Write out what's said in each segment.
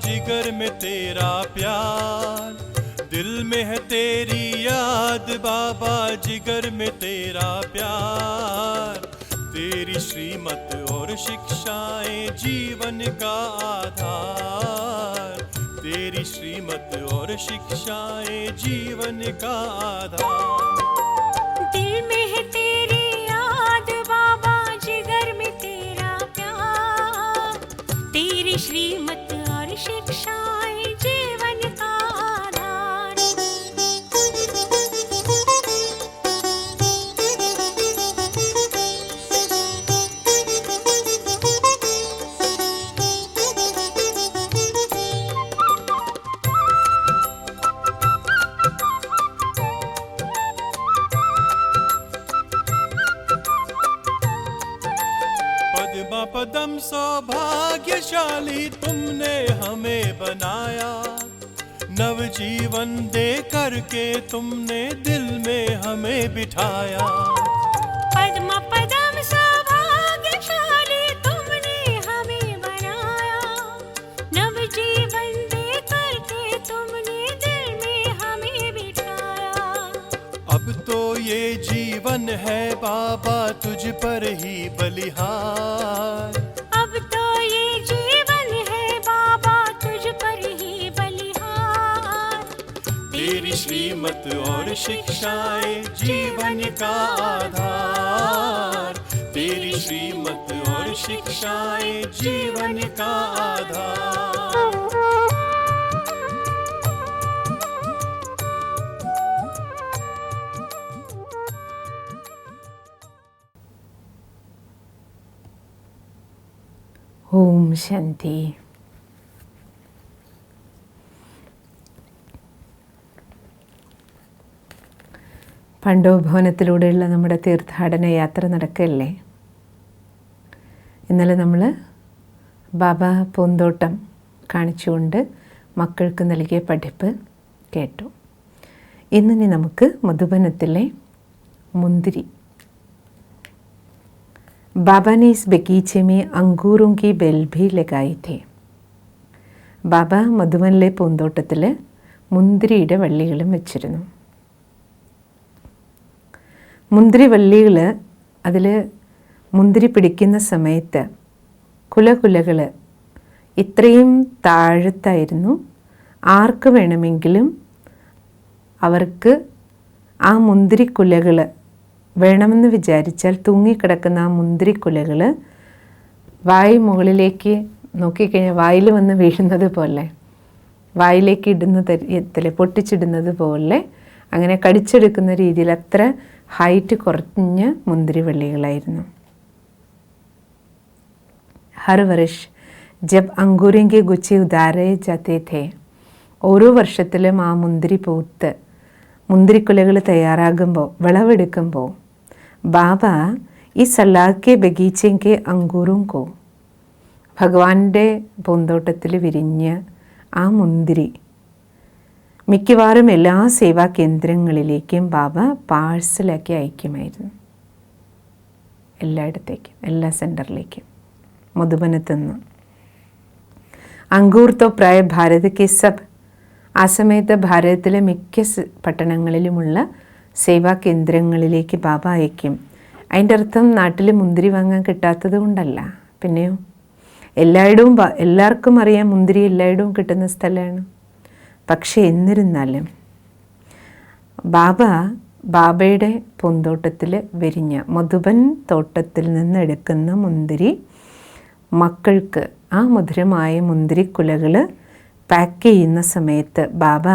जिगर में तेरा प्यार, दिल में है तेरी याद बाबा, जिगर में तेरा प्यार। तेरी श्रीमत और शिक्षाएं जीवन का आधार, तेरी श्रीमत और शिक्षाएं जीवन का आधार। दिल में है तेरी याद बाबा, जिगर में तेरा प्यार, तेरी श्रीमत और शिक्षाएं जीवन का आधार। पद्मा पदम सौभाग्यशाली तुमने हमें बनाया, नवजीवन दे करके तुमने दिल में हमें बिठाया। पद्मा पदम सौभाग्यशाली तुमने हमें बनाया, नवजीवन दे करके तुमने दिल में हमें बिठाया। अब तो ये जीवन है बाबा तुझ पर ही बलिहार, अब तो ये जीवन है बाबा तुझ पर ही बलिहार। तेरी श्रीमत और शिक्षाएं जीवन का आधार, तेरी श्रीमत और शिक्षाएं जीवन का आधार। ഓം ശാന്തി. പാണ്ഡവഭവനത്തിലൂടെയുള്ള നമ്മുടെ തീർത്ഥാടന യാത്ര നടക്കല്ലേ. ഇന്നലെ നമ്മൾ ബാബ പൂന്തോട്ടം കാണിച്ചുകൊണ്ട് മക്കൾക്ക് നൽകിയ പഠിപ്പ് കേട്ടു. ഇന്നിനി നമുക്ക് മധുബനത്തിലെ മുന്തിരി. बाबा ने इस बगीचे में अंगूरों की बेल भी लगाई थी. ബാബ മധുബനിലെ പൂന്തോട്ടത്തിൽ മുന്തിരിയുടെ വള്ളികളും വെച്ചിരുന്നു. മുന്തിരി വള്ളികൾ, അതിൽ മുന്തിരി പിടിക്കുന്ന സമയത്ത് കുലകുലകൾ ഇത്രയും താഴത്തായിരുന്നു. ആർക്ക് വേണമെങ്കിലും അവർക്ക് ആ മുന്തിരിക്കുലകൾ വേണമെന്ന് വിചാരിച്ചാൽ തൂങ്ങിക്കിടക്കുന്ന ആ മുന്തിരിക്കുലകൾ വായ് മുകളിലേക്ക് നോക്കിക്കഴിഞ്ഞാൽ വായിൽ വന്ന് വീഴുന്നത് പോലെ, വായിലേക്ക് ഇടുന്ന തരത്തിൽ പൊട്ടിച്ചിടുന്നത് പോലെ അങ്ങനെ കടിച്ചെടുക്കുന്ന രീതിയിൽ അത്ര ഹൈറ്റ് കുറഞ്ഞ മുന്തിരിവള്ളികളായിരുന്നു. ഹർ വർഷ് ജബ് അങ്കൂരൻ കെ ഗുച്ഛെ ഉതാരെ ജാത്തെ थे, ഓരോ വർഷത്തിലും ആ മുന്തിരി പൂത്ത് മുന്തിരിക്കുലകൾ തയ്യാറാകുമ്പോൾ, വിളവെടുക്കുമ്പോൾ ബാബ ഈ സലാഖെ ബഗീച്ചെങ്കെ അങ്കൂറും കോ, ഭഗവാന്റെ പൂന്തോട്ടത്തിൽ വിരിഞ്ഞ ആ മുന്തിരി മിക്കവാറും എല്ലാ സേവാ കേന്ദ്രങ്ങളിലേക്കും ബാബ പാഴ്സലാക്കി അയക്കുമായിരുന്നു. എല്ലായിടത്തേക്കും, എല്ലാ സെൻറ്ററിലേക്കും, മധുബനത്തുനിന്ന്. അങ്കൂർ തോ പ്രായ ഭാരത് കെ സബ്, ആ സമയത്ത് ഭാരതത്തിലെ മിക്ക പട്ടണങ്ങളിലുമുള്ള സേവാ കേന്ദ്രങ്ങളിലേക്ക് ബാബ അയക്കും. അതിൻ്റെ അർത്ഥം നാട്ടിൽ മുന്തിരി വാങ്ങാൻ കിട്ടാത്തത് കൊണ്ടല്ല, പിന്നെയോ എല്ലായിടവും എല്ലാവർക്കും അറിയാം മുന്തിരി എല്ലായിടവും കിട്ടുന്ന സ്ഥലമാണ്. പക്ഷേ എന്നിരുന്നാലും ബാബയുടെ പൂന്തോട്ടത്തിൽ വിരിഞ്ഞ മധുബൻ തോട്ടത്തിൽ നിന്നെടുക്കുന്ന മുന്തിരി മക്കൾക്ക്, ആ മധുരമായ മുന്തിരിക്കുലകൾ പാക്ക് ചെയ്യുന്ന സമയത്ത് ബാബ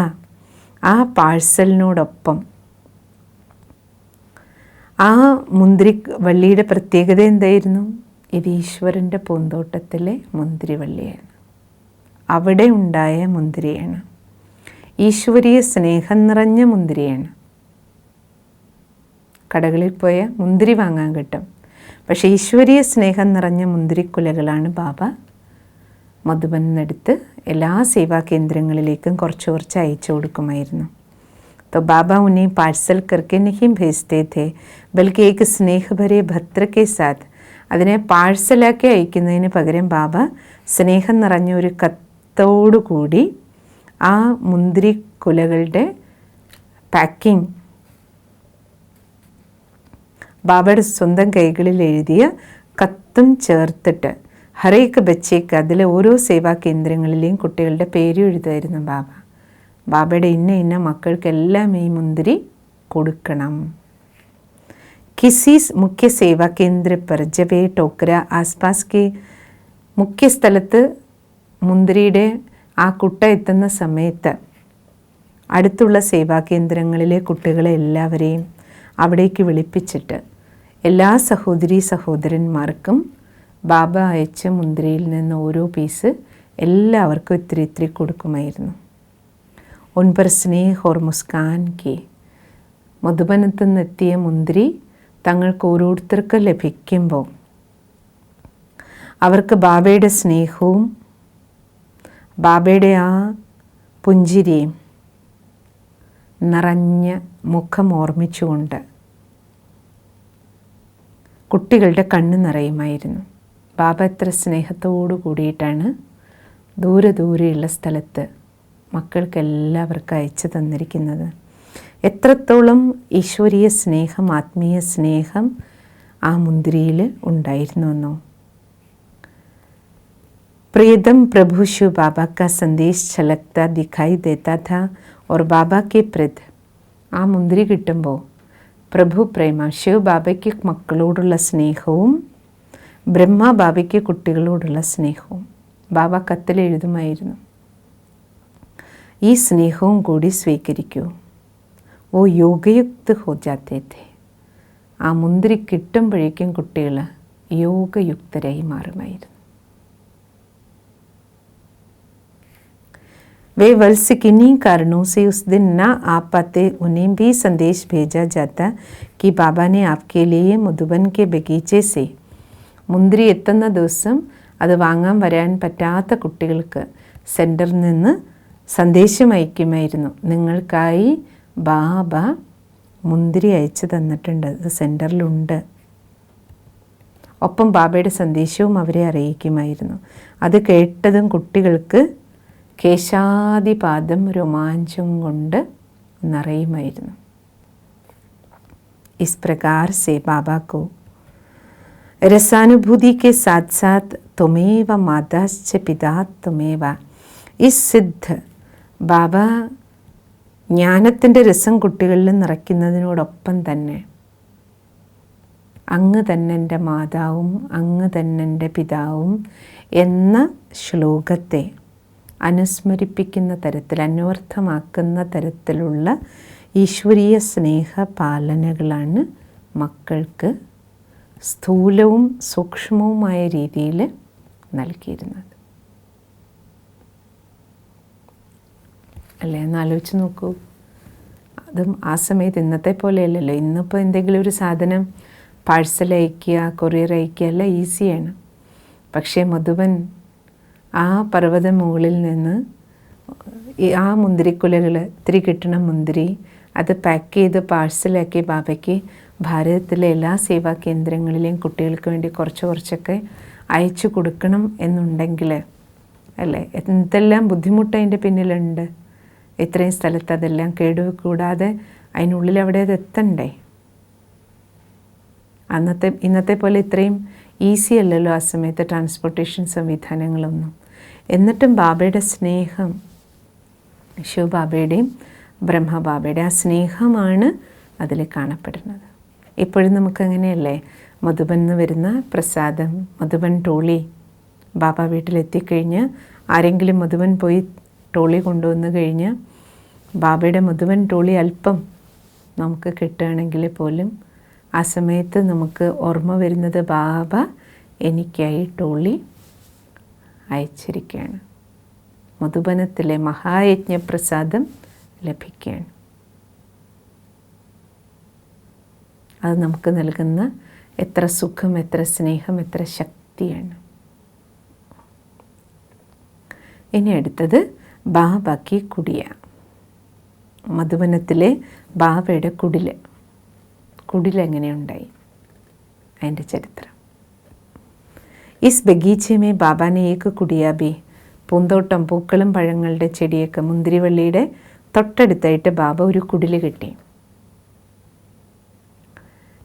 ആ പാഴ്സലിനോടൊപ്പം ആ മുന്തിരി വള്ളിയുടെ പ്രത്യേകത എന്തായിരുന്നു? ഇത് ഈശ്വരൻ്റെ പൂന്തോട്ടത്തിലെ മുന്തിരിവള്ളിയാണ്, അവിടെ ഉണ്ടായ മുന്തിരിയാണ്, ഈശ്വരീയ സ്നേഹം നിറഞ്ഞ മുന്തിരിയാണ്. കടകളിൽ പോയ മുന്തിരി വാങ്ങാൻ കിട്ടും, പക്ഷേ ഈശ്വരീയ സ്നേഹം നിറഞ്ഞ മുന്തിരിക്കുലകളാണ് ബാബ മധുബനിന്നെടുത്ത് എല്ലാ സേവാ കേന്ദ്രങ്ങളിലേക്കും കുറച്ച് കുറച്ച് അയച്ചു കൊടുക്കുമായിരുന്നു. तो बाबा उन्हें पार्सल करके नहीं भेजते थे, बल्कि एक स्नेह भरे भद्र के साथ അതിനെ പാഴ്സലാക്കി അയക്കുന്നതിന് പകരം ബാബ സ്നേഹം നിറഞ്ഞ ഒരു സ്നേഹത്തോടു കൂടി ആ മുന്തിരി കുലകളുടെ പാക്കിംഗ് ബാബയുടെ സ്വന്തം കൈകളിൽ എഴുതിയ കത്തും ചേർത്തിട്ട് ഹരേക്ക് ബച്ചേക്ക് അതിലെ ഓരോ സേവാ കേന്ദ്രങ്ങളിലെയും കുട്ടികളുടെ പേര് എഴുതുമായിരുന്നു ബാബയുടെ ഇന്ന മക്കൾക്കെല്ലാം ഈ മുന്തിരി കൊടുക്കണം. किसी मुख्य सेवा केंद्र पर जब ये टोकरा आसपास के മുഖ്യ സ്ഥലത്ത് മുന്തിരിയുടെ ആ കുട്ട എത്തുന്ന സമയത്ത് അടുത്തുള്ള സേവാ കേന്ദ്രങ്ങളിലെ കുട്ടികളെ എല്ലാവരെയും അവിടേക്ക് വിളിപ്പിച്ചിട്ട് എല്ലാ സഹോദരീ സഹോദരന്മാർക്കും ബാബ അയച്ച മുന്തിരിയിൽ നിന്ന് ഓരോ പീസ് എല്ലാവർക്കും ഇത്തിരി കൊടുക്കുമായിരുന്നു. ഉൻ പർ സ്നേഹ് ഓർ മുസ്കാൻ കി, മധുബനത്തു നിന്നെത്തിയ മുന്തിരി തങ്ങൾക്ക് ഓരോരുത്തർക്ക് ലഭിക്കുമ്പോൾ അവർക്ക് ബാബയുടെ സ്നേഹവും ബാബയുടെ ആ പുഞ്ചിരിയും നിറഞ്ഞ മുഖം ഓർമ്മിച്ചുകൊണ്ട് കുട്ടികളുടെ കണ്ണ് നിറയുമായിരുന്നു. ബാബ എത്ര സ്നേഹത്തോടു കൂടിയിട്ടാണ് ദൂരെയുള്ള സ്ഥലത്ത് മക്കൾക്കെല്ലാവർക്കും അയച്ചു തന്നിരിക്കുന്നത്. എത്രത്തോളം ഈശ്വരീയ സ്നേഹം, ആത്മീയ സ്നേഹം ആ മുന്തിരിയിൽ ഉണ്ടായിരുന്നുവെന്നോ. प्रियतम प्रभु शिव बाबा का संदेश झलकता दिखाई देता था और बाबा के प्रति ആ മുന്തിരി കിട്ടുമ്പോൾ പ്രഭു പ്രേമ ശിവ് ബാബയ്ക്ക് മക്കളോടുള്ള സ്നേഹവും ബ്രഹ്മ ബാബയ്ക്ക് കുട്ടികളോടുള്ള സ്നേഹവും ബാബ കത്തിലെഴുതുമായിരുന്നു. ഈ സ്നേഹവും കൂടി സ്വീകരിക്കൂ. ഓ യോഗയുക്ത് ഹോ ജാത്തേ ഥേ. ആ മുന്തിരി കിട്ടുമ്പോഴേക്കും കുട്ടികൾ യോഗയുക്തരായി മാറുമായിരുന്നു. वे वर्ष किन्हीं कारणों से उस दिन न आ पाते, उन्हें भी संदेश भेजा जाता कि बाबा ने आपके लिए मधुबन के बगीचे से മുന്തിരി എത്തുന്ന ദിവസം അത് വാങ്ങാൻ വരാൻ പറ്റാത്ത കുട്ടികൾക്ക് സെൻറ്ററിൽ നിന്ന് സന്ദേശം അയക്കുമായിരുന്നു. നിങ്ങൾക്കായി ബാബ മുന്തിരി അയച്ചു തന്നിട്ടുണ്ട്, അത് സെൻറ്ററിലുണ്ട്. ഒപ്പം ബാബയുടെ സന്ദേശവും അവരെ അറിയിക്കുമായിരുന്നു. അത് കേട്ടതും കുട്ടികൾക്ക് കേശാദിപാദം രോമാഞ്ചം കൊണ്ട് നിറയുമായിരുന്നു. इस प्रकार से बाबा को रसानुभूति के साथ साथ त्वमेव माताश्च पिता त्वमेव इस सिद्ध ബാബ ജ്ഞാനത്തിൻ്റെ രസം കുട്ടികളിൽ നിറയ്ക്കുന്നതിനോടൊപ്പം തന്നെ അങ്ങ് തന്നെ എൻ്റെ മാതാവും അങ്ങ് തന്നെ എൻ്റെ പിതാവും എന്ന ശ്ലോകത്തെ അനുസ്മരിപ്പിക്കുന്ന തരത്തിൽ, അന്വർത്ഥമാക്കുന്ന തരത്തിലുള്ള ഈശ്വരീയ സ്നേഹപാലനകളാണ് മക്കൾക്ക് സ്ഥൂലവും സൂക്ഷ്മവുമായ രീതിയിൽ നൽകിയിരുന്നത്. അല്ലേ, എന്നാലോചിച്ച് നോക്കൂ. അതും ആ സമയത്ത് ഇന്നത്തെ പോലെയല്ലല്ലോ. ഇന്നിപ്പോൾ എന്തെങ്കിലും ഒരു സാധനം പാഴ്സൽ അയക്കുക, കൊറിയർ അയക്കുക എല്ലാം ഈസിയാണ്. പക്ഷേ മധുബൻ ആ പർവ്വത മുകളിൽ നിന്ന് ആ മുന്തിരിക്കുലകൾ ഇത്തിരി കിട്ടണ മുന്തിരി അത് പാക്ക് ചെയ്ത് പാഴ്സലാക്കി ബാബയ്ക്ക് ഭാരതത്തിലെ എല്ലാ സേവാ കേന്ദ്രങ്ങളിലെയും കുട്ടികൾക്ക് വേണ്ടി കുറച്ചൊക്കെ അയച്ചു കൊടുക്കണം എന്നുണ്ടെങ്കിൽ അല്ലേ, എന്തെല്ലാം ബുദ്ധിമുട്ട് അതിൻ്റെ പിന്നിലുണ്ട്. ഇത്രയും സ്ഥലത്ത് അതെല്ലാം കേടുകൂടാതെ അതിനുള്ളിൽ അവിടെ അത് എത്തണ്ടേ. ഇന്നത്തെ പോലെ ഇത്രയും ഈസി അല്ലല്ലോ ആ സമയത്ത് ട്രാൻസ്പോർട്ടേഷൻ സംവിധാനങ്ങളൊന്നും. എന്നിട്ടും ബാബയുടെ സ്നേഹം, ശിവബാബയുടെയും ബ്രഹ്മബാബയുടെ ആ സ്നേഹമാണ് അതിൽ കാണപ്പെടുന്നത്. ഇപ്പോഴും നമുക്കങ്ങനെയല്ലേ, മധുബൻ നിന്ന് വരുന്ന പ്രസാദം, മധുബൻ ടോളി ബാബ വീട്ടിലെത്തിക്കഴിഞ്ഞ് ആരെങ്കിലും മധുബൻ പോയി ടോളി കൊണ്ടുവന്ന് കഴിഞ്ഞ് ബാബയുടെ മധുബൻ ടോളി അല്പം നമുക്ക് കിട്ടുകയാണെങ്കിൽ പോലും ആ സമയത്ത് നമുക്ക് ഓർമ്മ വരുന്നത് ബാബ എനിക്കായി ടോളി അയച്ചിരിക്കുകയാണ്, മധുബനത്തിലെ മഹായജ്ഞപ്രസാദം ലഭിക്കുകയാണ്. അത് നമുക്ക് നൽകുന്ന എത്ര സുഖം, എത്ര സ്നേഹം, എത്ര ശക്തിയാണ്. ഇനി അടുത്തത് ബാബയ്ക്ക് കുടിയ. മധുബനത്തിലെ ബാബയുടെ കുടിലെങ്ങനെയുണ്ടായി അതിൻ്റെ ചരിത്രം. इस बगीचे में बाबा ने एक कुड़िया भी പൂന്തോട്ടം, പൂക്കളും പഴങ്ങളുടെ ചെടിയൊക്കെ, മുന്തിരിവള്ളിയുടെ തൊട്ടടുത്തായിട്ട് ബാബ ഒരു കുടിൽ കെട്ടി.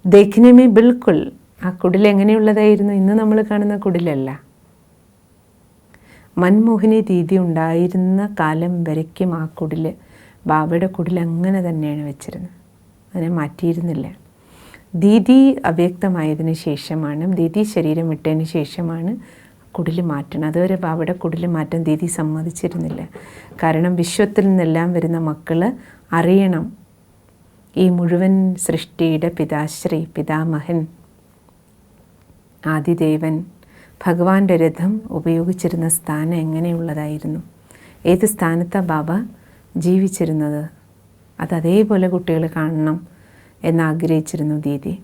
ദേഖ്നമേ ബിൽക്കുൽ, ആ കുടിൽ എങ്ങനെയുള്ളതായിരുന്നു? ഇന്ന് നമ്മൾ കാണുന്ന കുടിലല്ല. മൻമോഹിനി ദീദി ഉണ്ടായിരുന്ന കാലം വരയ്ക്കും ആ കുടിൽ, ബാബയുടെ കുടിൽ അങ്ങനെ തന്നെയാണ് വെച്ചിരുന്നത്, അതിനെ മാറ്റിയിരുന്നില്ല. ദീദി അവ്യക്തമായതിന് ശേഷമാണ്, ദീദി ശരീരം വിട്ടതിന് ശേഷമാണ് കുടിൽ മാറ്റണം. അതുവരെ ബാബയുടെ കുടിൽ മാറ്റാൻ ദീദി സമ്മതിച്ചിരുന്നില്ല. കാരണം വിശ്വത്തിൽ നിന്നെല്ലാം വരുന്ന മക്കൾ അറിയണം ഈ മുഴുവൻ സൃഷ്ടിയുടെ പിതാശ്രീ, പിതാമഹൻ, ആദിദേവൻ, ഭഗവാന്റെ രഥം ഉപയോഗിച്ചിരുന്ന സ്ഥാനം എങ്ങനെയുള്ളതായിരുന്നു, ഏത് സ്ഥാനത്താണ് ബാബ ജീവിച്ചിരുന്നത്, അതേപോലെ കുട്ടികൾ കാണണം എന്നാഗ്രഹിച്ചിരുന്നു ദീദി.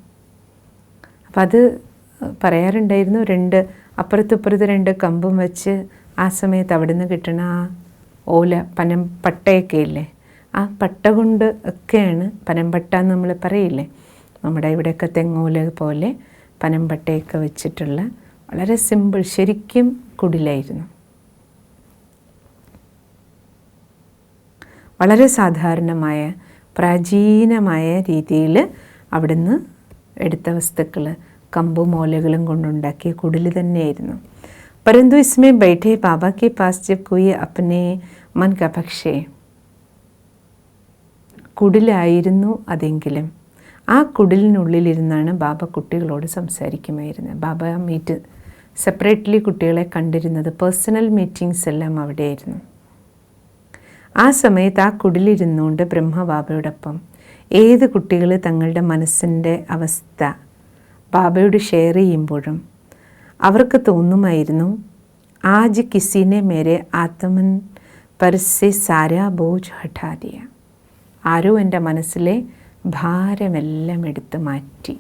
അപ്പം അത് പറയാറുണ്ടായിരുന്നു. അപ്പുറത്തിപ്പുറത്ത് 2 കമ്പും വെച്ച് ആ സമയത്ത് അവിടെ നിന്ന് കിട്ടണ ആ ഓല, പനമ്പട്ടയൊക്കെ ഇല്ലേ, ആ പട്ട കൊണ്ട് ഒക്കെയാണ്, പനമ്പട്ട എന്ന് നമ്മൾ പറയില്ലേ, നമ്മുടെ ഇവിടെയൊക്കെ തെങ്ങോല പോലെ പനമ്പട്ടയൊക്കെ വെച്ചിട്ടുള്ള വളരെ സിമ്പിൾ, ശരിക്കും കുടിലായിരുന്നു. വളരെ സാധാരണമായ പ്രാചീനമായ രീതിയിൽ അവിടുന്ന് എടുത്ത വസ്തുക്കൾ കമ്പും ഓലകളും കൊണ്ടുണ്ടാക്കിയ കുടിൽ തന്നെയായിരുന്നു. परंतु इसमें बैठे बाबा के पास जब कोई अपने मन का പക്ഷേ കുടിലായിരുന്നു അതെങ്കിലും ആ കുടിലിനുള്ളിലിരുന്നാണ് ബാബ കുട്ടികളോട് സംസാരിക്കുമായിരുന്നത്. ബാബ സെപ്പറേറ്റ്ലി കുട്ടികളെ കണ്ടിരുന്നത്, പേഴ്സണൽ മീറ്റിങ്സ് എല്ലാം അവിടെയായിരുന്നു. ആ സമയത്ത് ആ കുടിലിരുന്നുകൊണ്ട് ബ്രഹ്മബാബയോടൊപ്പം ഏത് കുട്ടികൾ തങ്ങളുടെ മനസ്സിൻ്റെ അവസ്ഥ ബാബയോട് ഷെയർ ചെയ്യുമ്പോഴും അവർക്ക് തോന്നുമായിരുന്നു, ആജ് കിസിനെ മേരെ ആത്മൻ പർസെ സാരാ ബോജ് ഹഠാ ദിയ, ആരോ എൻ്റെ മനസ്സിലെ ഭാരമെല്ലാം എടുത്ത് മാറ്റി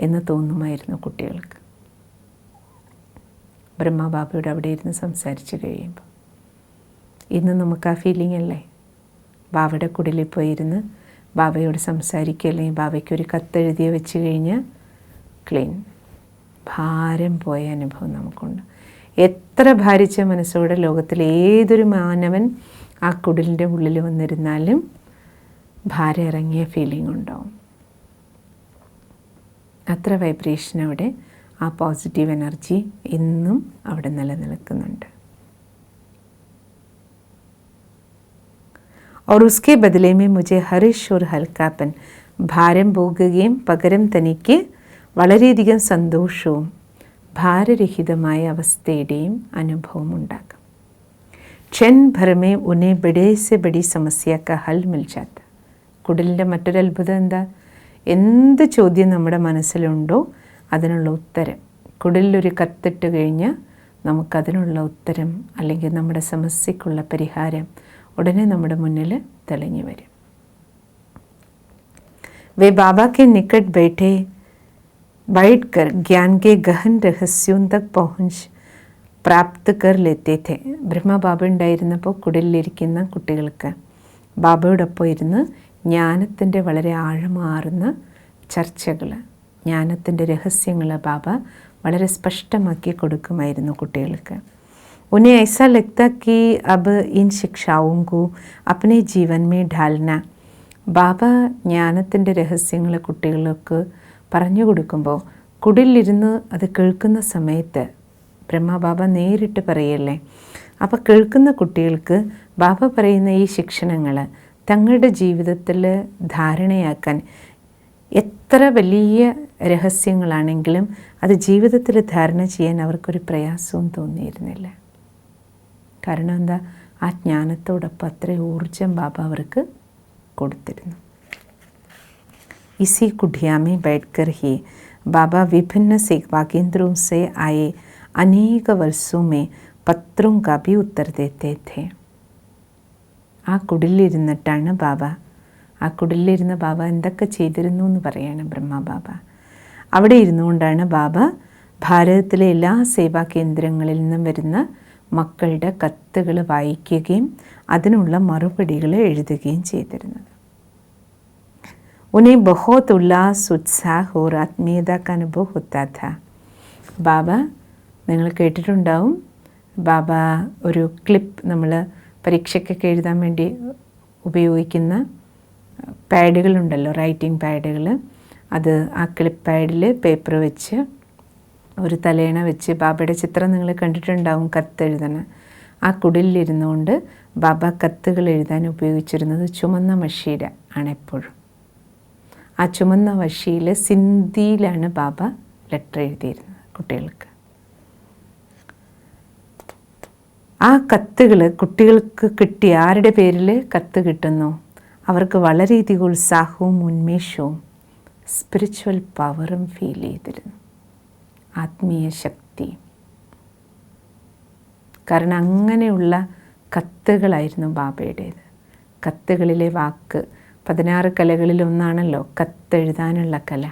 എന്ന് തോന്നുമായിരുന്നു കുട്ടികൾക്ക്. ബ്രഹ്മബാബയോട് അവിടെ ഇരുന്ന് സംസാരിച്ച് കഴിയുമ്പോൾ ഇന്ന് നമുക്ക് ആ ഫീലിംഗ് അല്ലേ? ബാബയുടെ കുടിലിൽ പോയിരുന്ന് ബാബയോട് സംസാരിക്കുക, അല്ലെങ്കിൽ ബാബയ്ക്കൊരു കത്തെഴുതിയ വെച്ച് കഴിഞ്ഞാൽ ക്ലീൻ, ഭാരം പോയ അനുഭവം നമുക്കുണ്ട്. എത്ര ഭാരിച്ച മനസ്സോടെ ലോകത്തിലെ ഏതൊരു മാനവൻ ആ കുടിലിൻ്റെ ഉള്ളിൽ വന്നിരുന്നാലും ഭാരം ഇറങ്ങിയ ഫീലിംഗ് ഉണ്ടാവും. അത്ര വൈബ്രേഷൻ അവിടെ, ആ പോസിറ്റീവ് എനർജി ഇന്നും അവിടെ നിലനിൽക്കുന്നുണ്ട്. और उसके बदले में मुझे हर्ष और हल्कापन, ഭാരം പോകുകയും പകരം തനിക്ക് വളരെയധികം സന്തോഷവും ഭാരരഹിതമായ അവസ്ഥയുടെയും അനുഭവം ഉണ്ടാകും. ക്ഷൺ ഭരമേ ഉന്നെ ബഡേ സെ ബഡി സമസ്യക്ക് ഹൽ മിൽ ജാത്ത. കുടിലിൻ്റെ മറ്റൊരു അത്ഭുതം എന്താ? എന്ത് ചോദ്യം നമ്മുടെ മനസ്സിലുണ്ടോ അതിനുള്ള ഉത്തരം കുടിലൊരു കത്തിട്ട് കഴിഞ്ഞാൽ നമുക്കതിനുള്ള ഉത്തരം അല്ലെങ്കിൽ നമ്മുടെ സമസ്യക്കുള്ള പരിഹാരം ഉടനെ നമ്മുടെ മുന്നിൽ തെളിഞ്ഞു വരും. वे बाबा के निकट बैठकर ज्ञान के गहन रहस्यों तक पहुँच प्राप्त कर लेते थे. ബ്രഹ്മബാബ ഉണ്ടായിരുന്നപ്പോൾ കുടിലിരിക്കുന്ന കുട്ടികൾക്ക് ബാബയോടൊപ്പം ഇരുന്ന് ജ്ഞാനത്തിൻ്റെ വളരെ ആഴമാർന്ന ചർച്ചകൾ, ജ്ഞാനത്തിൻ്റെ രഹസ്യങ്ങൾ ബാബ വളരെ സ്പഷ്ടമാക്കി കൊടുക്കുമായിരുന്നു കുട്ടികൾക്ക്. उन्हें ऐसा लगता कि अब इन शिक्षाओं को अपने जीवन में ढालना. ബാബ ജ്ഞാനത്തിൻ്റെ രഹസ്യങ്ങൾ കുട്ടികൾക്ക് പറഞ്ഞു കൊടുക്കുമ്പോൾ കുടിലിരുന്ന് അത് കേൾക്കുന്ന സമയത്ത് ബ്രഹ്മബാബ നേരിട്ട് പറയല്ലേ, അപ്പോൾ കേൾക്കുന്ന കുട്ടികൾക്ക് ബാബ പറയുന്ന ഈ ശിക്ഷണങ്ങൾ തങ്ങളുടെ ജീവിതത്തിൽ ധാരണയാക്കാൻ എത്ര വലിയ രഹസ്യങ്ങളാണെങ്കിലും അത് ജീവിതത്തിൽ ധാരണ ചെയ്യാൻ അവർക്കൊരു പ്രയാസവും തോന്നിയിരുന്നില്ല. കാരണം എന്താ? ആ ജ്ഞാനത്തോടൊപ്പം അത്ര ഊർജം ബാബ അവർക്ക് കൊടുത്തിരുന്നു. इसी कुटिया में बैठकर ही बाबा विभिन्न सेवा केंद्रों से आए अनेक वर्षों में पत्रों का भी उत्तर देते थे. ആ കുടിലിരുന്നിട്ടാണ് ബാബ, ആ കുടിലിരുന്ന ബാബ എന്തൊക്കെ ചെയ്തിരുന്നു എന്ന് പറയാണ് ബ്രഹ്മബാബ. അവിടെ ഇരുന്നുകൊണ്ടാണ് ബാബ ഭാരതത്തിലെ എല്ലാ സേവാ കേന്ദ്രങ്ങളിൽ നിന്നും വരുന്ന മക്കളുടെ കത്തുകൾ വായിക്കുകയും അതിനുള്ള മറുപടികൾ എഴുതുകയും ചെയ്തിരുന്നത്. उन्हें बहुत उल्लास उत्साह और आत्मीयता का अनुभव होता था. ബാബ, നിങ്ങൾ കേട്ടിട്ടുണ്ടാവും, ബാബ ഒരു ക്ലിപ്പ്, നമ്മൾ പരീക്ഷയ്ക്കൊക്കെ എഴുതാൻ വേണ്ടി ഉപയോഗിക്കുന്ന പാഡുകളുണ്ടല്ലോ, റൈറ്റിംഗ് പാഡുകൾ, അത് ആ ക്ലിപ്പ് പാഡിൽ പേപ്പർ വെച്ച് ഒരു തലേണ വെച്ച് ബാബയുടെ ചിത്രം നിങ്ങൾ കണ്ടിട്ടുണ്ടാവും, കത്തെഴുതണ. ആ കുടിലിരുന്നുകൊണ്ട് ബാബ കത്തുകൾ എഴുതാൻ ഉപയോഗിച്ചിരുന്നത് ചുമന്ന മഷിയുടെ ആണ് എപ്പോഴും. ആ ചുമന്ന മഷിയിൽ സിന്ധിയിലാണ് ബാബ ലെറ്റർ എഴുതിയിരുന്നത് കുട്ടികൾക്ക്. ആ കത്തുകൾ കുട്ടികൾക്ക് കിട്ടിയ ആരുടെ പേരിൽ കത്ത് കിട്ടുന്നു അവർക്ക് വളരെയധികം ഉത്സാഹവും ഉന്മേഷവും സ്പിരിച്വൽ പവറും ഫീൽ ചെയ്തിരുന്നു, ആത്മീയ ശക്തി. കാരണം അങ്ങനെയുള്ള കത്തുകളായിരുന്നു ബാബയുടേത്. കത്തുകളിലെ വാക്ക് 16 കലകളിലൊന്നാണല്ലോ കത്തെഴുതാനുള്ള കല.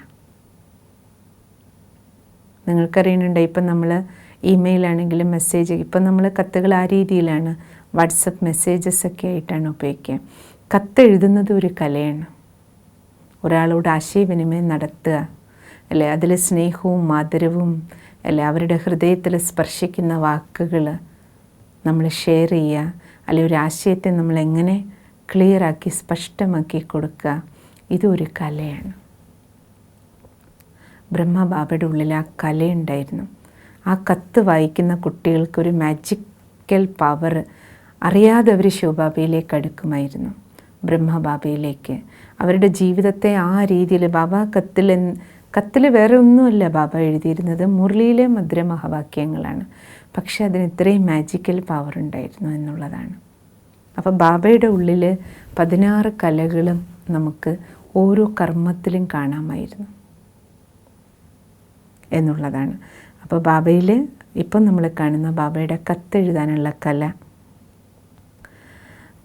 നിങ്ങൾക്കറിയുന്നുണ്ട്, ഇപ്പം നമ്മൾ ഇമെയിലാണെങ്കിലും മെസ്സേജ്, ഇപ്പം നമ്മൾ കത്തുകൾ ആ രീതിയിലാണ്, വാട്സപ്പ് മെസ്സേജസ് ഒക്കെ ആയിട്ടാണ് ഉപയോഗിക്കുക. കത്തെഴുതുന്നത് ഒരു കലയാണ്. ഒരാളോട് ആശയവിനിമയം നടത്തുക അല്ലേ, അതിൽ സ്നേഹവും ആദരവും അല്ലെ, അവരുടെ ഹൃദയത്തിൽ സ്പർശിക്കുന്ന വാക്കുകൾ നമ്മൾ ഷെയർ ചെയ്യുക, അല്ലെ ഒരു ആശയത്തെ നമ്മൾ എങ്ങനെ ക്ലിയറാക്കി സ്പഷ്ടമാക്കി കൊടുക്കുക, ഇതൊരു കലയാണ്. ബ്രഹ്മബാബയുടെ ഉള്ളിൽ ആ കലയുണ്ടായിരുന്നു. ആ കത്ത് വായിക്കുന്ന കുട്ടികൾക്കൊരു മാജിക്കൽ പവർ, അറിയാതെ അവർ ശിവബാബയിലേക്ക് അടുക്കുമായിരുന്നു, ബ്രഹ്മബാബയിലേക്ക്. അവരുടെ ജീവിതത്തെ ആ രീതിയിൽ ബാബ കത്തിൽ വേറെ ഒന്നുമല്ല ബാബ എഴുതിയിരുന്നത്, മുരളിയിലെ മധുരമഹാവാക്യങ്ങളാണ്. പക്ഷെ അതിന് ഇത്രയും മാജിക്കൽ പവർ ഉണ്ടായിരുന്നു എന്നുള്ളതാണ്. അപ്പോൾ ബാബയുടെ ഉള്ളിൽ 16 കലകളും നമുക്ക് ഓരോ കർമ്മത്തിലും കാണാമായിരുന്നു എന്നുള്ളതാണ്. അപ്പോൾ ബാബയിൽ ഇപ്പം നമ്മൾ കാണുന്ന ബാബയുടെ കത്തെഴുതാനുള്ള കല,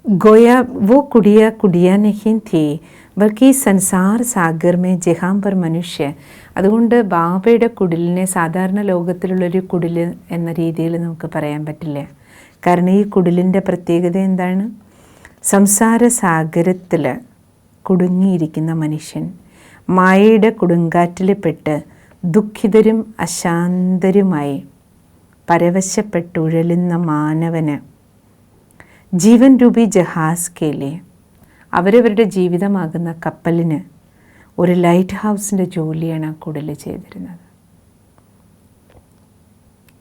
गोया वो कुड़िया कुड़िया नहीं थी बल्कि संसार सागर में जहाँ पर मनुष्य. അതുകൊണ്ട് ബാബയുടെ കുടിലിനെ സാധാരണ ലോകത്തിലുള്ളൊരു കുടിൽ എന്ന രീതിയിൽ നമുക്ക് പറയാൻ പറ്റില്ല. കാരണം ഈ കുടിലിൻ്റെ പ്രത്യേകത എന്താണ്? സംസാര സാഗരത്തിൽ കുടുങ്ങിയിരിക്കുന്ന മനുഷ്യൻ, മായയുടെ കൊടുങ്കാറ്റിൽ പെട്ട് ദുഃഖിതരും അശാന്തരുമായി പരവശപ്പെട്ടുഴലുന്ന മാനവന് ജീവൻ രൂപി ജഹാസ് കേലെ, അവരവരുടെ ജീവിതമാകുന്ന കപ്പലിന് ഒരു ലൈറ്റ് ഹൗസിൻ്റെ ജോലിയാണ് ആ കുടിൽ ചെയ്തിരുന്നത്.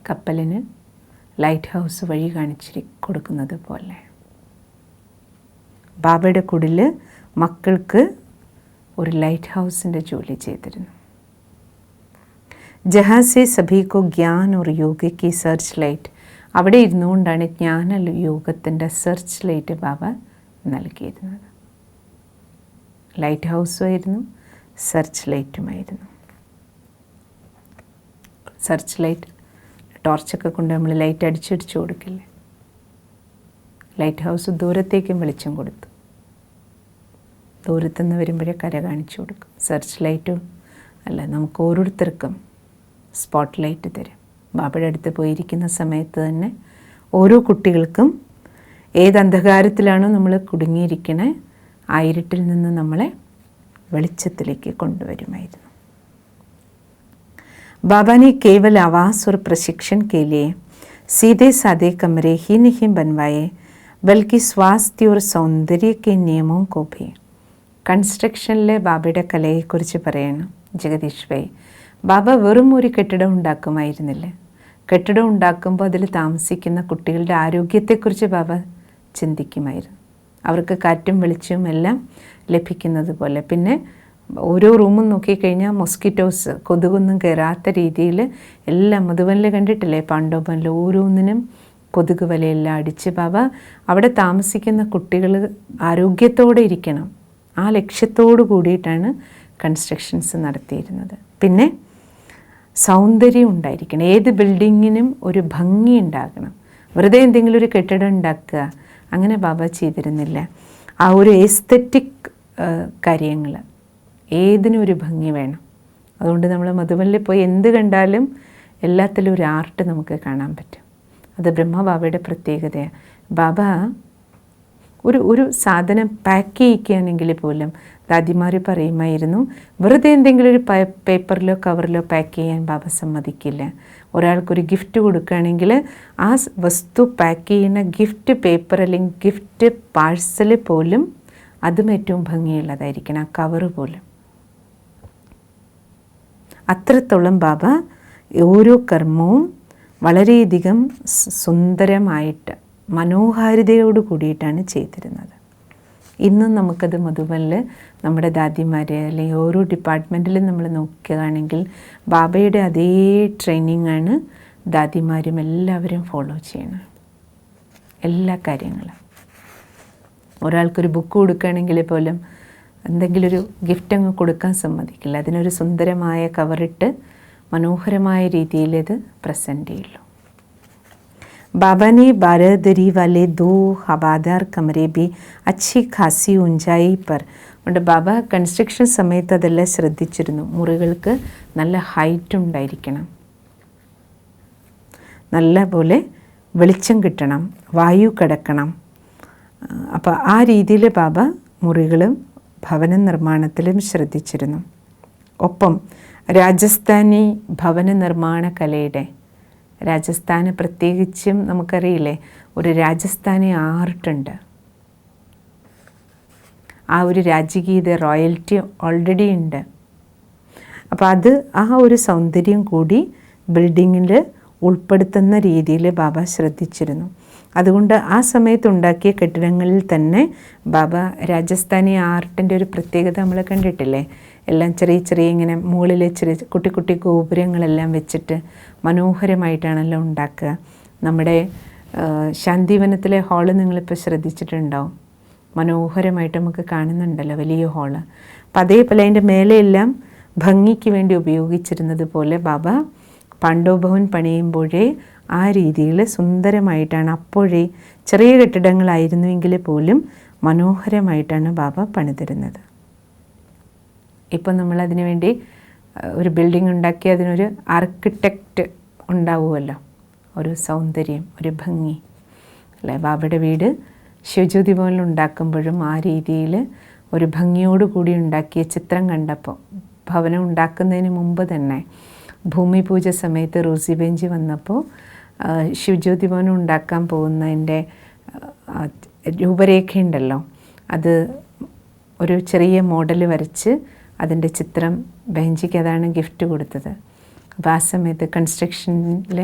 കപ്പലിന് ലൈറ്റ് ഹൗസ് വഴി കൊടുക്കുന്നത് പോലെ ബാബയുടെ കുടിൽ മക്കൾക്ക് ഒരു ലൈറ്റ് ഹൗസിൻ്റെ ജോലി ചെയ്തിരുന്നു. ജഹാസെ സഭീക്കോ ജ്ഞാൻ और योग की सर्च लाइट, അവിടെ ഇരുന്നുകൊണ്ടാണ് ജ്ഞാന യോഗത്തിൻ്റെ സെർച്ച് ലൈറ്റ് ബാബ നൽകിയിരുന്നത്. ലൈറ്റ് ഹൗസുമായിരുന്നു, സെർച്ച് ലൈറ്റുമായിരുന്നു. സെർച്ച് ലൈറ്റ്, ടോർച്ചൊക്കെ കൊണ്ട് നമ്മൾ ലൈറ്റ് അടിച്ചടിച്ചു കൊടുക്കില്ലേ, ലൈറ്റ് ഹൗസ് ദൂരത്തേക്കും വെളിച്ചം കൊടുത്തു, ദൂരത്തുനിന്ന് വരുമ്പോഴേ കര കാണിച്ചു കൊടുക്കും. സെർച്ച് ലൈറ്റും അല്ല, നമുക്ക് ഓരോരുത്തർക്കും സ്പോട്ട് ലൈറ്റ് തരും. ബാബയുടെ അടുത്ത് പോയിരിക്കുന്ന സമയത്ത് തന്നെ ഓരോ കുട്ടികൾക്കും ഏത് അന്ധകാരത്തിലാണോ നമ്മൾ കുടുങ്ങിയിരിക്കണേ ആ ഇരുട്ടിൽ നിന്ന് നമ്മളെ വെളിച്ചത്തിലേക്ക് കൊണ്ടുവരുമായിരുന്നു. बाबा ने केवल आवास और प्रशिक्षण के लिए सीधे साधे कमरे ही नहीं बनवाए बल्कि स्वास्थ्य और सौंदर्य के नियमों को भी. കൺസ്ട്രക്ഷനിലെ ബാബയുടെ കലയെക്കുറിച്ച് പറയണം ജഗദീഷ് ഭായ്. ബാബ വെറും ഒരു കെട്ടിടം ഉണ്ടാക്കുമായിരുന്നില്ല. കെട്ടിടം ഉണ്ടാക്കുമ്പോൾ അതിൽ താമസിക്കുന്ന കുട്ടികളുടെ ആരോഗ്യത്തെക്കുറിച്ച് ബാബ ചിന്തിക്കുമായിരുന്നു. അവർക്ക് കാറ്റും വെളിച്ചവും എല്ലാം ലഭിക്കുന്നത് പോലെ. പിന്നെ ഓരോ റൂമും നോക്കിക്കഴിഞ്ഞാൽ മൊസ്കിറ്റോസ്, കൊതുകൊന്നും കയറാത്ത രീതിയിൽ എല്ലാം, മധുബനിൽ കണ്ടിട്ടില്ലേ പാണ്ഡോബനിൽ, ഓരോന്നിനും കൊതുക് വലയെല്ലാം അടിച്ച് ബാബ അവിടെ താമസിക്കുന്ന കുട്ടികൾ ആരോഗ്യത്തോടെ ഇരിക്കണം, ആ ലക്ഷ്യത്തോടു കൂടിയിട്ടാണ് കൺസ്ട്രക്ഷൻസ് നടത്തിയിരുന്നത്. പിന്നെ സൗന്ദര്യം ഉണ്ടായിരിക്കണം, ഏത് ബിൽഡിങ്ങിനും ഒരു ഭംഗി ഉണ്ടാകണം. വെറുതെ എന്തെങ്കിലും ഒരു കെട്ടിടം ഉണ്ടാക്കുക അങ്ങനെ ബാബ ചെയ്തിരുന്നില്ല. ആ ഒരു എസ്തെറ്റിക് കാര്യങ്ങൾ, ഏതിനും ഒരു ഭംഗി വേണം. അതുകൊണ്ട് നമ്മൾ മധുബനിൽ പോയി എന്ത് കണ്ടാലും എല്ലാത്തിലും ഒരു ആർട്ട് നമുക്ക് കാണാൻ പറ്റും. അത് ബ്രഹ്മബാബയുടെ പ്രത്യേകതയാണ്. ബാബ ഒരു സാധനം പാക്ക് ചെയ്യിക്കുകയാണെങ്കിൽ പോലും ദാദിമാർ പറയുമായിരുന്നു, വെറുതെ എന്തെങ്കിലും ഒരു പേപ്പറിലോ കവറിലോ പാക്ക് ചെയ്യാൻ ബാബ സമ്മതിക്കില്ല. ഒരാൾക്കൊരു ഗിഫ്റ്റ് കൊടുക്കുകയാണെങ്കിൽ ആ വസ്തു പാക്ക് ചെയ്യുന്ന ഗിഫ്റ്റ് പേപ്പർ അല്ലെങ്കിൽ ഗിഫ്റ്റ് പാഴ്സൽ പോലും അതും ഏറ്റവും ഭംഗിയുള്ളതായിരിക്കണം, ആ കവറ് പോലും. അത്രത്തോളം ബാബ ഓരോ കർമ്മവും വളരെയധികം സുന്ദരമായിട്ട് മനോഹാരിതയോട് കൂടിയിട്ടാണ് ചെയ്തിരുന്നത്. ഇന്നും നമുക്കത് മധുബനിൽ നമ്മുടെ ദാദിമാർ അല്ലെങ്കിൽ ഓരോ ഡിപ്പാർട്ട്മെൻറ്റിലും നമ്മൾ നോക്കുകയാണെങ്കിൽ ബാബയുടെ അതേ ട്രെയിനിങ്ങാണ് ദാദിമാരും എല്ലാവരും ഫോളോ ചെയ്യണം. എല്ലാ കാര്യങ്ങളും ഒരാൾക്കൊരു ബുക്ക് കൊടുക്കുകയാണെങ്കിൽ പോലും എന്തെങ്കിലും ഒരു ഗിഫ്റ്റ് അങ്ങ് കൊടുക്കാൻ സമ്മതിക്കില്ല. അതിനൊരു സുന്ദരമായ കവറിട്ട് മനോഹരമായ രീതിയിൽ ഇത് പ്രസൻറ്റ് ചെയ്യുള്ളൂ. बाबा ने 12 दरी वाले 2 हवादार कमरे भी अच्छी खासी ऊंचाई पर ഉണ്ട്. ബാബ കൺസ്ട്രക്ഷൻ സമയത്ത് അതെല്ലാം ശ്രദ്ധിച്ചിരുന്നു. മുറികൾക്ക് നല്ല ഹൈറ്റ് ഉണ്ടായിരിക്കണം, നല്ല പോലെ വെളിച്ചം കിട്ടണം, വായു കിടക്കണം. അപ്പോൾ ആ രീതിയിൽ ബാബ മുറികളും ഭവന നിർമ്മാണത്തിലും ശ്രദ്ധിച്ചിരുന്നു. ഒപ്പം രാജസ്ഥാനി ഭവന നിർമ്മാണ കലയുടെ, രാജസ്ഥാന് പ്രത്യേകിച്ചും നമുക്കറിയില്ലേ ഒരു രാജസ്ഥാനി ആർട്ടുണ്ട്, ആ ഒരു രാജകീയത റോയൽറ്റി ഓൾറെഡി ഉണ്ട്. അപ്പോൾ അത് ആ ഒരു സൗന്ദര്യം കൂടി ബിൽഡിങ്ങിൽ ഉൾപ്പെടുത്തുന്ന രീതിയിൽ ബാബ ശ്രദ്ധിച്ചിരുന്നു. അതുകൊണ്ട് ആ സമയത്ത് ഉണ്ടാക്കിയ കെട്ടിടങ്ങളിൽ തന്നെ ബാബ രാജസ്ഥാനി ആർട്ടിൻ്റെ ഒരു പ്രത്യേകത നമ്മൾ കണ്ടിട്ടില്ലേ, എല്ലാം ചെറിയ ചെറിയ ഇങ്ങനെ മുകളിൽ ചെറിയ കുട്ടി കുട്ടി ഗോപുരങ്ങളെല്ലാം വെച്ചിട്ട് മനോഹരമായിട്ടാണല്ലോ ഉണ്ടാക്കുക. നമ്മുടെ ശാന്തിവനത്തിലെ ഹാള് നിങ്ങളിപ്പോൾ ശ്രദ്ധിച്ചിട്ടുണ്ടാവും, മനോഹരമായിട്ട് നമുക്ക് കാണുന്നുണ്ടല്ലോ വലിയ ഹാള്. അപ്പം അതേപോലെ അതിൻ്റെ മേലെയെല്ലാം ഭംഗിക്ക് വേണ്ടി ഉപയോഗിച്ചിരുന്നത് പോലെ ബാബ പാണ്ഡവഭവൻ പണിയുമ്പോഴേ ആ രീതിയിൽ സുന്ദരമായിട്ടാണ്, അപ്പോഴേ ചെറിയ കെട്ടിടങ്ങളായിരുന്നുവെങ്കിൽ പോലും മനോഹരമായിട്ടാണ് ബാബ പണിതിരുന്നത്. ഇപ്പം നമ്മളതിനു വേണ്ടി ഒരു ബിൽഡിംഗ് ഉണ്ടാക്കി അതിനൊരു ആർക്കിടെക്റ്റ് ഉണ്ടാവുമല്ലോ, ഒരു സൗന്ദര്യം, ഒരു ഭംഗി അല്ലേ. ബാബയുടെ വീട് ശിവജ്യോതി ഭവനിൽ ഉണ്ടാക്കുമ്പോഴും ആ രീതിയിൽ ഒരു ഭംഗിയോടുകൂടി ഉണ്ടാക്കിയ ചിത്രം കണ്ടപ്പോൾ, ഭവനം ഉണ്ടാക്കുന്നതിന് മുമ്പ് തന്നെ ഭൂമി പൂജ സമയത്ത് റോസി ബെഞ്ചി വന്നപ്പോൾ ശിവജ്യോതി ഭവനം ഉണ്ടാക്കാൻ പോകുന്നതിൻ്റെ രൂപരേഖയുണ്ടല്ലോ, അത് ഒരു ചെറിയ മോഡൽ വരച്ച് അതിൻ്റെ ചിത്രം ബെഞ്ചിക്ക് അതാണ് ഗിഫ്റ്റ് കൊടുത്തത്. അപ്പോൾ ആ സമയത്ത് കൺസ്ട്രക്ഷനിൽ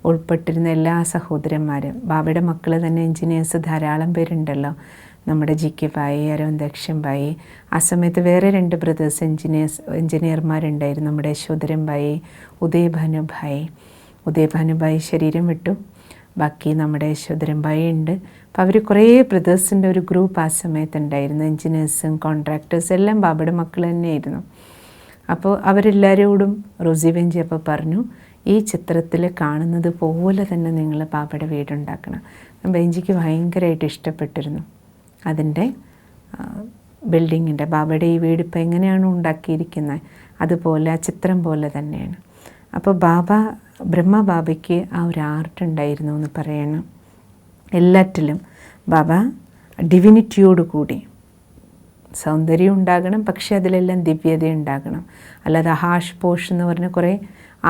ഉൾപ്പെട്ടിരുന്ന എല്ലാ സഹോദരന്മാരും, ബാബയുടെ മക്കൾ തന്നെ എൻജിനീയേഴ്സ് ധാരാളം പേരുണ്ടല്ലോ, നമ്മുടെ ജി കെ ഭായി, അരവിന്ദക്ഷൻ ഭായി, ആ സമയത്ത് വേറെ 2 ബ്രദേഴ്സ് എൻജിനീയർമാരുണ്ടായിരുന്നു, നമ്മുടെ യശോധരൻ ഭായി, ഉദയഭാനുഭായി ശരീരം വിട്ടു, ബാക്കി നമ്മുടെ യശോധരൻ ഭായി ഉണ്ട്. അപ്പോൾ അവർ കുറേ ബ്രദേഴ്സിൻ്റെ ഒരു ഗ്രൂപ്പ് ആ സമയത്തുണ്ടായിരുന്നു, എൻജിനീയേഴ്സും കോൺട്രാക്ടേഴ്സും എല്ലാം ബാബയുടെ മക്കൾ തന്നെയായിരുന്നു. അപ്പോൾ അവരെല്ലാവരോടും റോസി ബെഞ്ചി അപ്പോൾ പറഞ്ഞു, ഈ ചിത്രത്തിൽ കാണുന്നത് പോലെ തന്നെ നിങ്ങൾ ബാബയുടെ വീടുണ്ടാക്കണം. ബെഞ്ചിക്ക് ഭയങ്കരമായിട്ട് ഇഷ്ടപ്പെട്ടിരുന്നു അതിൻ്റെ ബിൽഡിങ്ങിൻ്റെ, ബാബയുടെ ഈ വീട് ഇപ്പോൾ എങ്ങനെയാണ് ഉണ്ടാക്കിയിരിക്കുന്നത് അതുപോലെ ആ ചിത്രം പോലെ തന്നെയാണ്. അപ്പോൾ ബ്രഹ്മ ബാബയ്ക്ക് ആ ഒരു ആർട്ട് ഉണ്ടായിരുന്നു എന്ന് പറയണം. എല്ലാറ്റിലും ബാബ ഡിവിനിറ്റിയോടുകൂടി, സൗന്ദര്യം ഉണ്ടാകണം, പക്ഷേ അതിലെല്ലാം ദിവ്യത ഉണ്ടാകണം. അല്ലാതെ ഹാഷ് പോഷ് എന്ന് പറഞ്ഞ കുറേ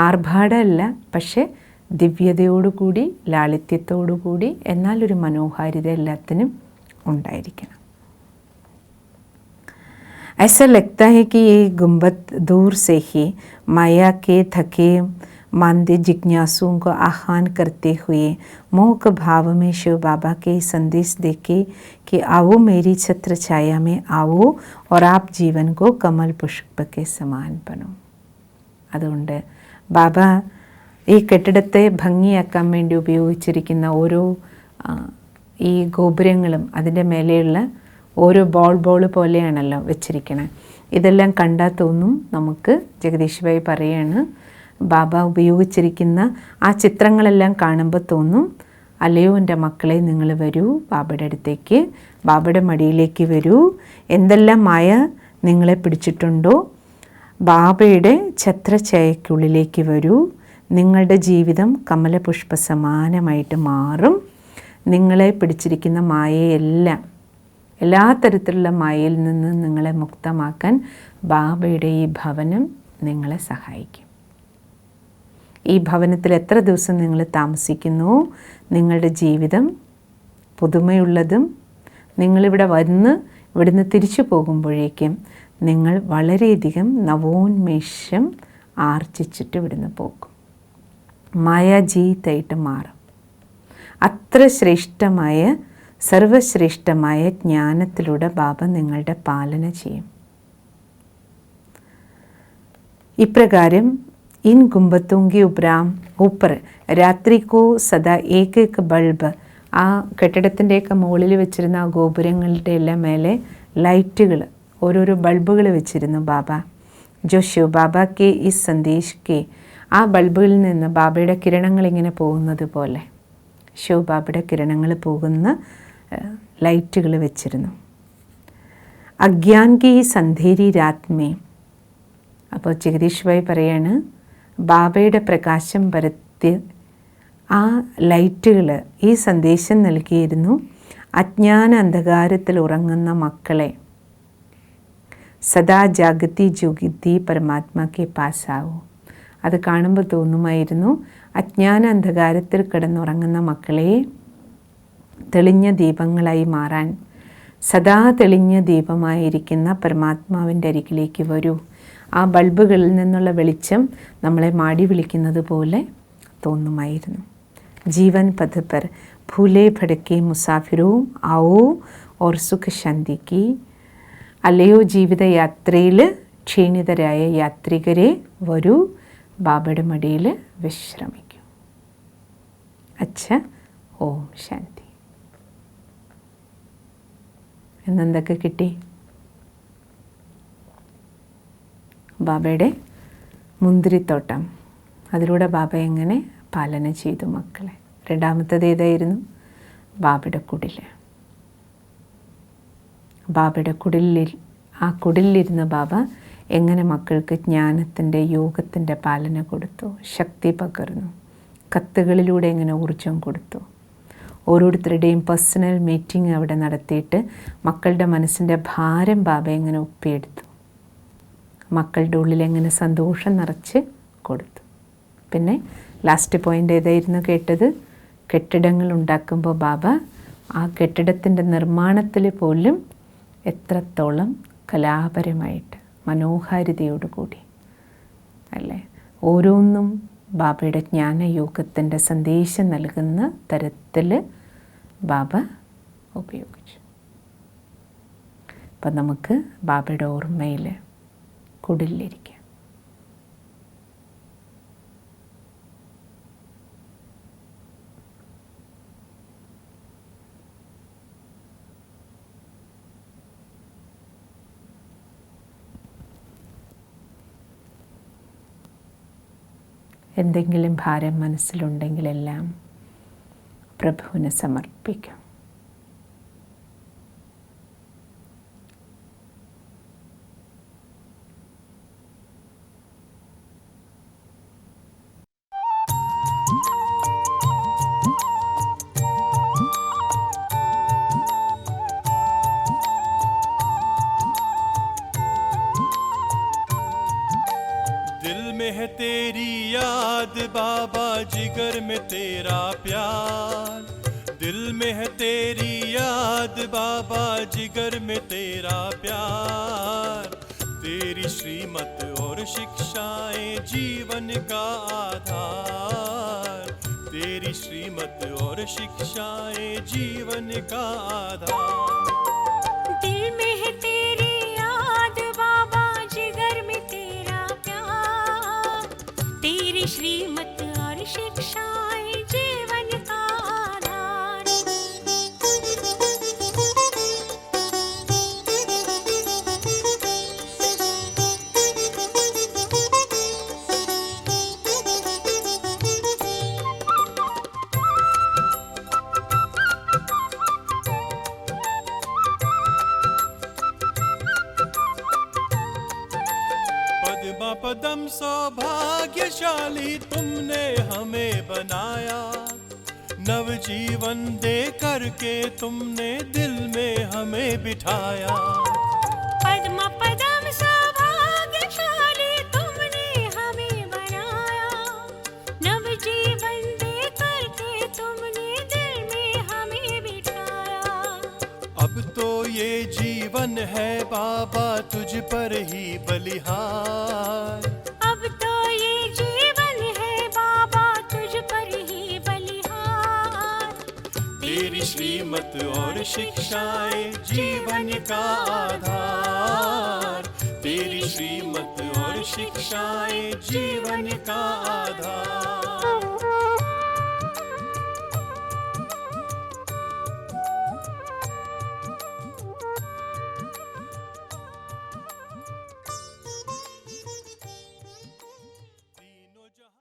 ആർഭാടമല്ല, പക്ഷേ ദിവ്യതയോടുകൂടി, ലാളിത്യത്തോടുകൂടി, എന്നാലൊരു മനോഹാരിത എല്ലാത്തിനും ഉണ്ടായിരിക്കണം. ऐसा लगता है कि ये गुंबद दूर से ही माया के थके मांदे जिज्ञासुओं को आह्वान करते हुए मोह भाव में शिव बाबा के संदेश देके कि आओ मेरी छत्र छाया में आओ और आप जीवन को कमल पुष्प के समान बनो. അതുകൊണ്ട് ബാബ ഈ കെട്ടിടത്തെ ഭംഗിയാക്കാൻ വേണ്ടി ഉപയോഗിച്ചിരിക്കുന്ന ഓരോ ഈ ഗോപുരങ്ങളും അതിൻ്റെ മേലെയുള്ള ഓരോ ബോൾ പോലെയാണല്ലോ വെച്ചിരിക്കണേ. ഇതെല്ലാം കണ്ടാൽ തോന്നും നമുക്ക്, ജഗദീഷ് ഭായി പറയാണ്, ബാബ ഉപയോഗിച്ചിരിക്കുന്ന ആ ചിത്രങ്ങളെല്ലാം കാണുമ്പോൾ തോന്നും, അല്ലയോ എൻ്റെ മക്കളെ നിങ്ങൾ വരൂ ബാബയുടെ അടുത്തേക്ക്, ബാബയുടെ മടിയിലേക്ക് വരൂ, എന്തെല്ലാം മായ നിങ്ങളെ പിടിച്ചിട്ടുണ്ടോ ബാബയുടെ ഛത്രഛായയ്ക്കുള്ളിലേക്ക് വരൂ, നിങ്ങളുടെ ജീവിതം കമലപുഷ്പ സമാനമായിട്ട് മാറും, നിങ്ങളെ പിടിച്ചിരിക്കുന്ന മായയെല്ലാം എല്ലാ തരത്തിലുള്ള മായയിൽ നിന്ന് നിങ്ങളെ മുക്തമാക്കാൻ ബാബയുടെ ഈ ഭവനം നിങ്ങളെ സഹായിക്കും. ഈ ഭവനത്തിൽ എത്ര ദിവസം നിങ്ങൾ താമസിക്കുന്നു, നിങ്ങളുടെ ജീവിതം പുതുമയുള്ളതും നിങ്ങളിവിടെ വന്ന് ഇവിടുന്ന് തിരിച്ചു പോകുമ്പോഴേക്കും നിങ്ങൾ വളരെയധികം നവോന്മേഷം ആർജിച്ചിട്ട് ഇവിടുന്ന് പോകും. മായാജീത്തായിട്ട് മാറും. അത്ര ശ്രേഷ്ഠമായ സർവശ്രേഷ്ഠമായ ജ്ഞാനത്തിലൂടെ ബാബ നിങ്ങളുടെ പാലന ചെയ്യും. ഇപ്രകാരം ഇൻ ഗുംബത്തുങ്കി ഊപ്പർ രാത്രിക്കോ സദാ ഏക ബൾബ്, ആ കെട്ടിടത്തിൻ്റെയൊക്കെ മുകളിൽ വെച്ചിരുന്ന ആ ഗോപുരങ്ങളുടെ എല്ലാം മേലെ ലൈറ്റുകൾ, ഓരോരോ ബൾബുകൾ വെച്ചിരുന്നു ബാബ. ജോഷു ബാബ കെ ഈ സന്ദേശ് കെ, ആ ബൾബുകളിൽ നിന്ന് ബാബയുടെ കിരണങ്ങൾ ഇങ്ങനെ പോകുന്നത് പോലെ ബാബയുടെ കിരണങ്ങൾ പോകുന്ന ലൈറ്റുകൾ വെച്ചിരുന്നു. അജ്ഞാൻ കി സന്ധേരി രാത്മേ, അപ്പോൾ ജഗദീഷ് ഭായ് പറയാണ്, ബാബയുടെ പ്രകാശം പരത്തി ആ ലൈറ്റുകൾ ഈ സന്ദേശം നൽകിയിരുന്നു. അജ്ഞാന അന്ധകാരത്തിൽ ഉറങ്ങുന്ന മക്കളെ സദാ ജാഗതി ജുഗിതി പരമാത്മാ കെ പാസാവൂ. അത് കാണുമ്പോൾ തോന്നുമായിരുന്നു, അജ്ഞാന അന്ധകാരത്തിൽ കിടന്നുറങ്ങുന്ന മക്കളെ തെളിഞ്ഞ ദീപങ്ങളായി മാറാൻ സദാ തെളിഞ്ഞ ദീപമായിരിക്കുന്ന പരമാത്മാവിൻ്റെ അരികിലേക്ക് വരൂ. ആ ബൾബുകളിൽ നിന്നുള്ള വെളിച്ചം നമ്മളെ മാടി വിളിക്കുന്നത് പോലെ തോന്നുമായിരുന്നു. ജീവൻ പഥ പർ ഭൂലെ ഭടക്കെ മുസാഫിരോ ആവോ ഓർ സുഖ ശാന്തിക്ക്, അല്ലയോ ജീവിതയാത്രയിൽ ക്ഷീണിതരായ യാത്രികരെ വരൂ, ബാബയുടെ മടിയിൽ വിശ്രമിക്കൂ. അച്ഛ, ഓം ശാന്തി. എന്നെന്തൊക്കെ കിട്ടി? ബാബയുടെ മുന്തിരിത്തോട്ടം, അതിലൂടെ ബാബ എങ്ങനെ പാലന ചെയ്തു മക്കളെ. രണ്ടാമത്തത് ഏതായിരുന്നു? ബാബയുടെ കുടിൽ. ബാബയുടെ കുടിലിൽ, ആ കുടിലിരുന്ന ബാബ എങ്ങനെ മക്കൾക്ക് ജ്ഞാനത്തിൻ്റെ യോഗത്തിൻ്റെ പാലന കൊടുത്തു, ശക്തി പകർന്നു, കത്തുകളിലൂടെ എങ്ങനെ ഊർജം കൊടുത്തു. ഓരോരുത്തരുടെയും പേഴ്സണൽ മീറ്റിംഗ് അവിടെ നടത്തിയിട്ട് മക്കളുടെ മനസ്സിൻ്റെ ഭാരം ബാബ എങ്ങനെ ഒപ്പിയെടുത്തു, മക്കളുടെ ഉള്ളിൽ എങ്ങനെ സന്തോഷം നിറച്ച് കൊടുത്തു. പിന്നെ ലാസ്റ്റ് പോയിൻ്റ് ഏതായിരുന്നു കേട്ടത്? കെട്ടിടങ്ങൾ ഉണ്ടാക്കുമ്പോൾ ബാബ ആ കെട്ടിടത്തിൻ്റെ നിർമ്മാണത്തിൽ പോലും എത്രത്തോളം കലാപരമായിട്ട് മനോഹാരിതയോടുകൂടി അല്ലേ, ഓരോന്നും ബാബയുടെ ജ്ഞാനയോഗത്തിൻ്റെ സന്ദേശം നൽകുന്ന തരത്തിൽ ബാബ ഉപയോഗിച്ചു. അപ്പം നമുക്ക് ബാബയുടെ ഓർമ്മയിൽ കുടിലിരിക്കാം. എന്തെങ്കിലും ഭാരം മനസ്സിലുണ്ടെങ്കിലെല്ലാം പ്രഭുവിന് സമർപ്പിക്കാം. है तेरी याद बाबा, जिगर में तेरा प्यार, दिल में है तेरी याद बाबा, जिगर में तेरा प्यार, तेरी श्रीमत और शिक्षाएं जीवन का आधार, तेरी श्रीमत और शिक्षाएं जीवन का आधार। दिल में है तेरी याद बाबा, जिगर में तेरा प्यार, तेरी श्रीमत और शिक्षाएं जीवन का आधार। पद्मा पदम सौभाग्यशाली तुमने हमें बनाया, नव जीवन दे करके तुमने दिल में हमें बिठाया। पद्म पदम सौभाग्यशाली तुमने हमें बनाया। नव जीवन दे करके तुमने दिल में हमें बिठाया। अब तो ये जीवन है बाबा तुझ पर ही बलिहार। अब तो ये जीवन है बाबा तुझ पर ही बलिहार। तेरी श्रीमत और शिक्षाएं जीवन का आधार। तेरी श्रीमत और शिक्षाएं जीवन का आधार।